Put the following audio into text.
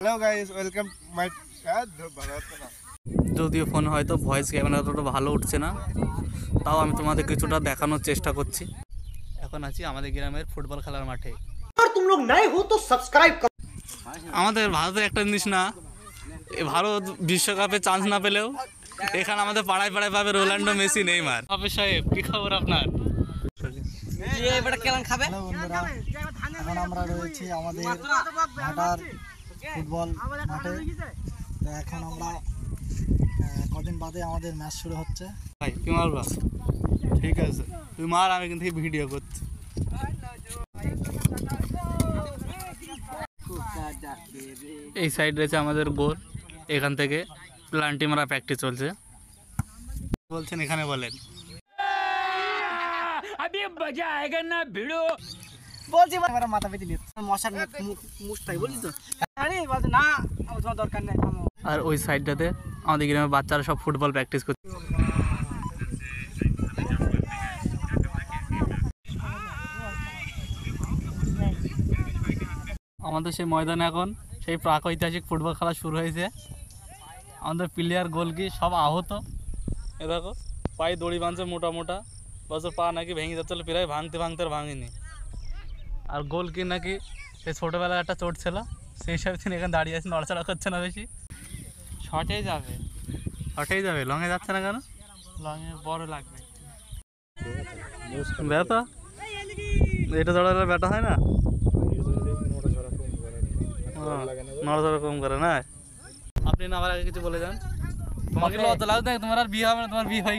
Hello guys, welcome my যদিও phone হয়তো voice camera অতটা ভালো উঠছে না, তাও আমি তোমাদের কিছুটা দেখানোর চেষ্টা করছি। এখন আছি আমাদের গ্রামের ফুটবল খেলার মাঠে। और तुम लोग नए हो तो सब्सक्राइब करो। আমাদের ভারতের একটা জিনিস না, ভারত বিশ্বকাপে চান্স না পেলেও এখানে আমাদের পাড়ায় পাড়ায় পাবে রোনাল্ডো, মেসি, নেইমার। হাফেজ সাহেব, কি খবর আপনার? হ্যালো বন্ধুরা, এখন আমরা রয়েছি আমাদের ভাটার ফুটবল মাঠে। তো এখন আমরা কদিন বাদে আমাদের ম্যাচ শুরু হচ্ছে। ভাই তুই মারবা? ঠিক আছে, তুই মার, আমি কিন্তু ভিডিও করছি। এই সাইড রয়েছে আমাদের গোল, এখান থেকে প্লান্টি মারা প্র্যাকটিস চলছে। বলছেন এখানে বলেন। বলছি আমরা মাথা পেতে নিয়ে মশার মুখটাই বলছি তো। আরে বলছে না, তোমার দরকার নেই। আর ওই সাইডটাতে আমাদের গ্রামের বাচ্চারা সব ফুটবল প্র্যাকটিস করছে। আমাদের সেই ময়দানে এখন সেই প্রাগৈতিহাসিক ফুটবল খেলা শুরু হয়েছে। আমাদের প্লেয়ার গোলকি সব আহত। এ দেখো পায়ে দড়ি বাঁধছে মোটা মোটা, বছর পা নাকি ভেঙে যাচ্ছিল, প্রায় ভাঙতে ভাঙতে আর ভাঙেনি। আর গোলকি নাকি সেই ছোটোবেলায় একটা চোট ছিল, সেই হিসাবে তিনি এখানে দাঁড়িয়ে আছেন, নড়াচড়া করছে না বেশি। শর্টেই যাবে, শর্টেই যাবে, লংয়ে যাচ্ছে না কেন? লংয়ে বড় লাগবে। ব্যথা এটা দৌড়ালে ব্যথা হয় না, নড়াচড়া কম করে না। আপনি না আমার আগে কিছু বলে যান। তোমাকে লজ্জা লাগবে, তোমার আর বিয়ে হবে না, তোমার বিয়ে হয়।